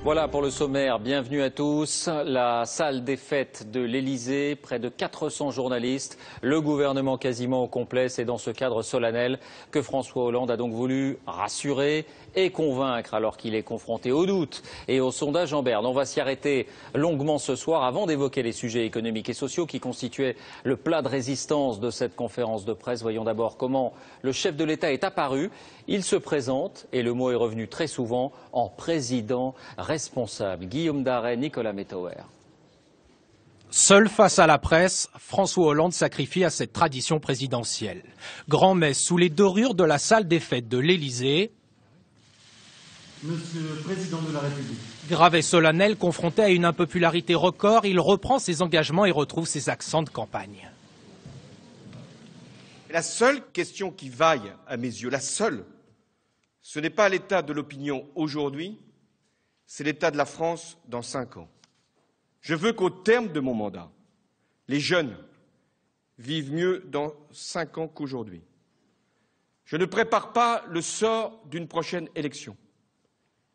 Voilà pour le sommaire, bienvenue à tous. La salle des fêtes de l'Élysée, près de 400 journalistes, le gouvernement quasiment au complet. C'est dans ce cadre solennel que François Hollande a donc voulu rassurer et convaincre alors qu'il est confronté aux doutes et aux sondages en berne. On va s'y arrêter longuement ce soir avant d'évoquer les sujets économiques et sociaux qui constituaient le plat de résistance de cette conférence de presse. Voyons d'abord comment le chef de l'État est apparu. Il se présente, et le mot est revenu très souvent, en président responsable. Guillaume Daret, Nicolas Mettauer. Seul face à la presse, François Hollande sacrifie à cette tradition présidentielle. Grand-messe sous les dorures de la salle des fêtes de l'Élysée. Monsieur le Président de la République. Grave et solennel, confronté à une impopularité record, il reprend ses engagements et retrouve ses accents de campagne. La seule question qui vaille à mes yeux, la seule, ce n'est pas l'état de l'opinion aujourd'hui, c'est l'état de la France dans 5 ans. Je veux qu'au terme de mon mandat, les jeunes vivent mieux dans 5 ans qu'aujourd'hui. Je ne prépare pas le sort d'une prochaine élection.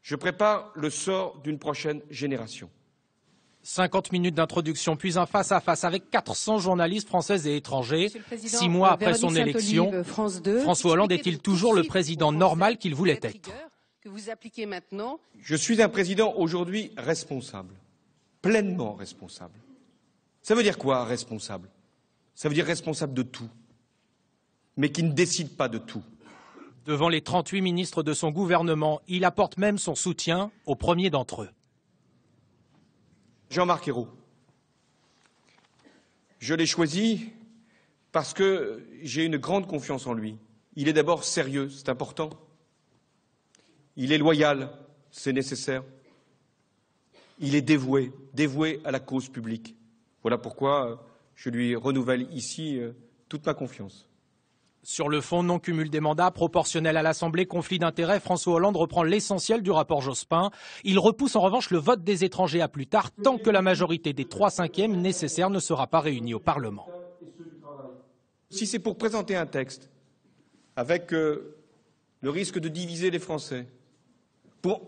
Je prépare le sort d'une prochaine génération. 50 minutes d'introduction, puis un face-à-face avec 400 journalistes français et étrangers. 6 mois après son élection, François Hollande est-il toujours le président normal qu'il voulait être? Je suis un président aujourd'hui responsable, pleinement responsable. Ça veut dire quoi, responsable? Ça veut dire responsable de tout, mais qui ne décide pas de tout. Devant les 38 ministres de son gouvernement, il apporte même son soutien au premier d'entre eux. Jean-Marc Ayrault. Je l'ai choisi parce que j'ai une grande confiance en lui. Il est d'abord sérieux, c'est important. Il est loyal, c'est nécessaire. Il est dévoué, dévoué à la cause publique. Voilà pourquoi je lui renouvelle ici toute ma confiance. Sur le fond, non-cumul des mandats, proportionnel à l'Assemblée, conflit d'intérêts, François Hollande reprend l'essentiel du rapport Jospin. Il repousse en revanche le vote des étrangers à plus tard, tant que la majorité des 3/5 nécessaires ne sera pas réunie au Parlement. Si c'est pour présenter un texte avec le risque de diviser les Français, pour,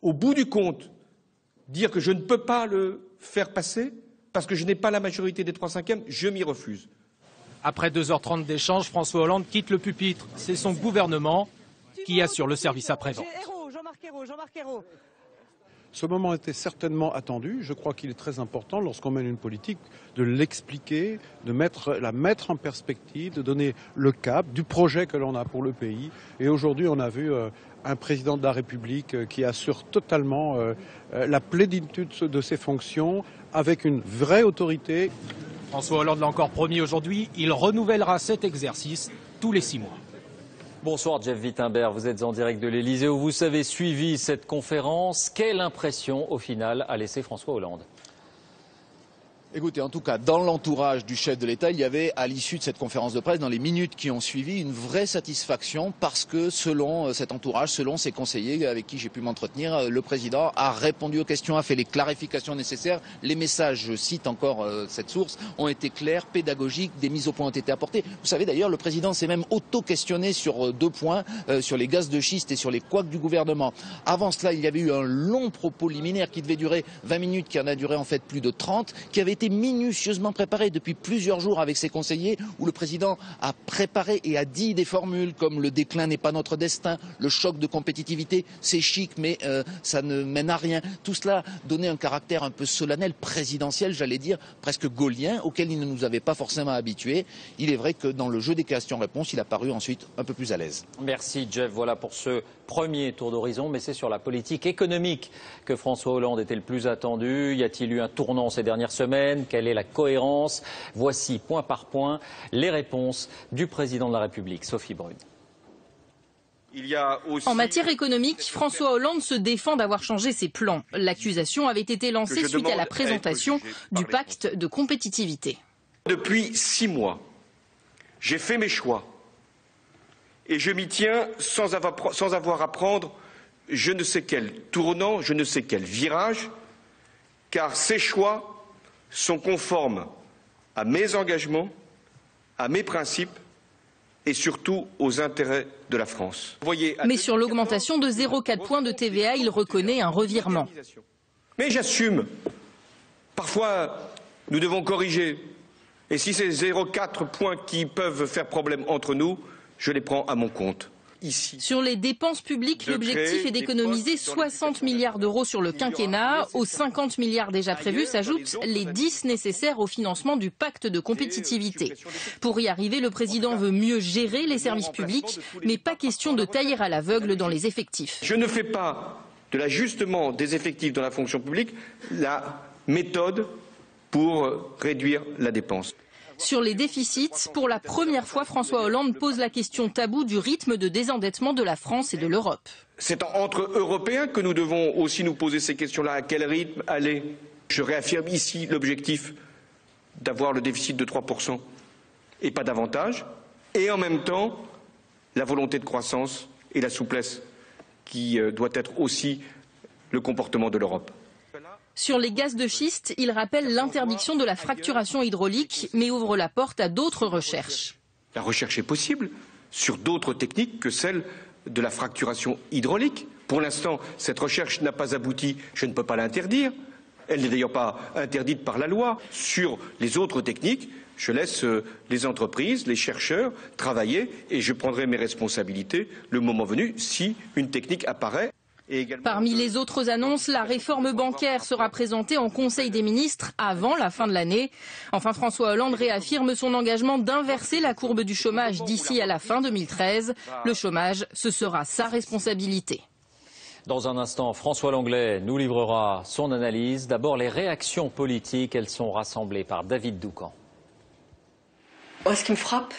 au bout du compte, dire que je ne peux pas le faire passer parce que je n'ai pas la majorité des 3/5, je m'y refuse. Après 2h30 d'échange, François Hollande quitte le pupitre. C'est son gouvernement qui assure le service après-vente. Ce moment était certainement attendu. Je crois qu'il est très important, lorsqu'on mène une politique, de l'expliquer, de la mettre en perspective, de donner le cap du projet que l'on a pour le pays. Et aujourd'hui, on a vu un président de la République qui assure totalement la plénitude de ses fonctions avec une vraie autorité. François Hollande l'a encore promis aujourd'hui, il renouvellera cet exercice tous les 6 mois. Bonsoir Jeff Wittenberg, vous êtes en direct de l'Élysée où vous avez suivi cette conférence. Quelle impression au final a laissé François Hollande? Écoutez, en tout cas, dans l'entourage du chef de l'État, il y avait, à l'issue de cette conférence de presse, dans les minutes qui ont suivi, une vraie satisfaction parce que, selon cet entourage, selon ses conseillers avec qui j'ai pu m'entretenir, le président a répondu aux questions, a fait les clarifications nécessaires. Les messages, je cite encore cette source, ont été clairs, pédagogiques, des mises au point ont été apportées. Vous savez d'ailleurs, le président s'est même auto-questionné sur 2 points, sur les gaz de schiste et sur les couacs du gouvernement. Avant cela, il y avait eu un long propos liminaire qui devait durer 20 minutes, qui en a duré en fait plus de 30, qui avait été minutieusement préparé depuis plusieurs jours avec ses conseillers, où le président a préparé et a dit des formules comme le déclin n'est pas notre destin, le choc de compétitivité, c'est chic mais ça ne mène à rien. Tout cela donnait un caractère un peu solennel, présidentiel, j'allais dire, presque gaulien, auquel il ne nous avait pas forcément habitués. Il est vrai que dans le jeu des questions-réponses, il a paru ensuite un peu plus à l'aise. Merci Jeff, voilà pour ce premier tour d'horizon, mais c'est sur la politique économique que François Hollande était le plus attendu. Y a-t-il eu un tournant ces dernières semaines? Quelle est la cohérence? Voici point par point les réponses du président de la République, Sophie Brune. En matière économique, François Hollande se défend d'avoir changé ses plans. L'accusation avait été lancée suite à la présentation du pacte de compétitivité. Depuis 6 mois, j'ai fait mes choix et je m'y tiens sans avoir à prendre je ne sais quel tournant, je ne sais quel virage, car ces choix sont conformes à mes engagements, à mes principes et surtout aux intérêts de la France. Mais sur l'augmentation de 0,4 points de TVA, il reconnaît un revirement. Mais j'assume. Parfois, nous devons corriger. Et si c'est 0,4 points qui peuvent faire problème entre nous, je les prends à mon compte. Ici. Sur les dépenses publiques, l'objectif est d'économiser 60 milliards d'euros sur le quinquennat. Aux 50 milliards déjà prévus s'ajoutent les 10 nécessaires au financement du pacte de compétitivité. Pour y arriver, le président veut mieux gérer les services publics, mais pas question de tailler à l'aveugle dans les effectifs. Je ne fais pas de l'ajustement des effectifs dans la fonction publique la méthode pour réduire la dépense. Sur les déficits, pour la première fois, François Hollande pose la question taboue du rythme de désendettement de la France et de l'Europe. C'est entre Européens que nous devons aussi nous poser ces questions-là. À quel rythme aller? Je réaffirme ici l'objectif d'avoir le déficit de 3% et pas davantage. Et en même temps, la volonté de croissance et la souplesse qui doit être aussi le comportement de l'Europe. Sur les gaz de schiste, il rappelle l'interdiction de la fracturation hydraulique, mais ouvre la porte à d'autres recherches. La recherche est possible sur d'autres techniques que celle de la fracturation hydraulique. Pour l'instant, cette recherche n'a pas abouti, je ne peux pas l'interdire. Elle n'est d'ailleurs pas interdite par la loi. Sur les autres techniques, je laisse les entreprises, les chercheurs travailler et je prendrai mes responsabilités le moment venu si une technique apparaît. Parmi les autres annonces, la réforme bancaire sera présentée en Conseil des ministres avant la fin de l'année. Enfin, François Hollande réaffirme son engagement d'inverser la courbe du chômage d'ici à la fin 2013. Le chômage, ce sera sa responsabilité. Dans un instant, François Langlais nous livrera son analyse. D'abord, les réactions politiques, elles sont rassemblées par David Doucan. Moi, ce qui me frappe,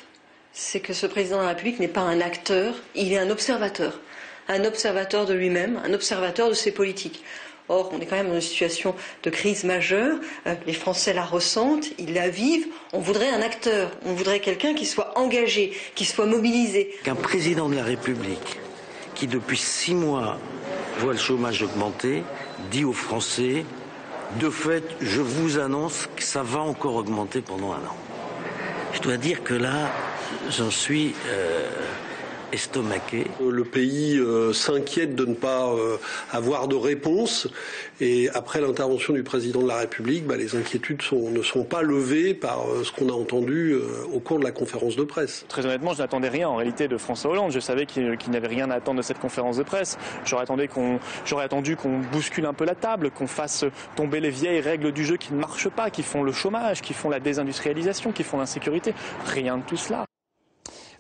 c'est que ce président de la République n'est pas un acteur, il est un observateur. Un observateur de lui-même, un observateur de ses politiques. Or, on est quand même dans une situation de crise majeure, les Français la ressentent, ils la vivent, on voudrait un acteur, on voudrait quelqu'un qui soit engagé, qui soit mobilisé. Qu'un président de la République, qui depuis 6 mois voit le chômage augmenter, dit aux Français, de fait, je vous annonce que ça va encore augmenter pendant 1 an. Je dois dire que là, j'en suis estomaqué. Le pays s'inquiète de ne pas avoir de réponse et après l'intervention du président de la République, les inquiétudes ne sont pas levées par ce qu'on a entendu au cours de la conférence de presse. Très honnêtement, je n'attendais rien en réalité de François Hollande. Je savais qu'il n'avait rien à attendre de cette conférence de presse. J'aurais attendu qu'on bouscule un peu la table, qu'on fasse tomber les vieilles règles du jeu qui ne marchent pas, qui font le chômage, qui font la désindustrialisation, qui font l'insécurité. Rien de tout cela.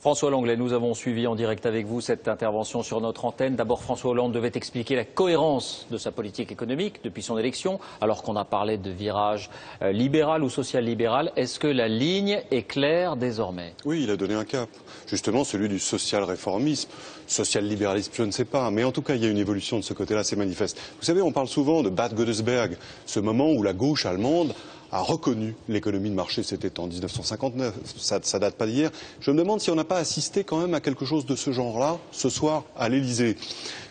François Langlais, nous avons suivi en direct avec vous cette intervention sur notre antenne. D'abord, François Hollande devait expliquer la cohérence de sa politique économique depuis son élection, alors qu'on a parlé de virage libéral ou social-libéral. Est-ce que la ligne est claire désormais? Oui, il a donné un cap, justement celui du social-réformisme. Social-libéralisme, je ne sais pas, mais en tout cas, il y a une évolution de ce côté-là, c'est manifeste. Vous savez, on parle souvent de Bad Godesberg, ce moment où la gauche allemande a reconnu l'économie de marché, c'était en 1959, ça date pas d'hier. Je me demande si on n'a pas assisté quand même à quelque chose de ce genre-là ce soir à l'Elysée.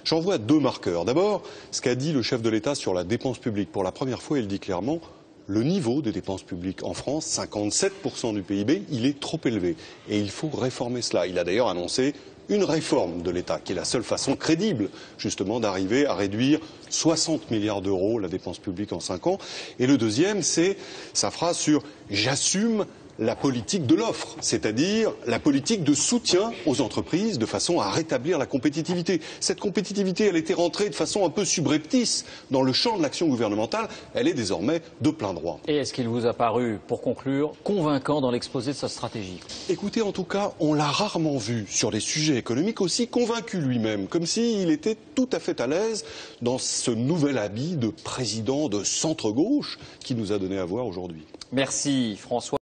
J'en vois 2 marqueurs. D'abord, ce qu'a dit le chef de l'État sur la dépense publique. Pour la première fois, il dit clairement le niveau des dépenses publiques en France, 57% du PIB, il est trop élevé. Et il faut réformer cela. Il a d'ailleurs annoncé une réforme de l'État, qui est la seule façon crédible, justement, d'arriver à réduire 60 milliards d'euros la dépense publique en 5 ans. Et le deuxième, c'est sa phrase sur « j'assume la politique de l'offre », c'est-à-dire la politique de soutien aux entreprises de façon à rétablir la compétitivité. Cette compétitivité, elle était rentrée de façon un peu subreptice dans le champ de l'action gouvernementale, elle est désormais de plein droit. Et est-ce qu'il vous a paru, pour conclure, convaincant dans l'exposé de sa stratégie? Écoutez, en tout cas, on l'a rarement vu sur des sujets économiques aussi convaincu lui-même, comme s'il était tout à fait à l'aise dans ce nouvel habit de président de centre-gauche qui nous a donné à voir aujourd'hui. Merci François.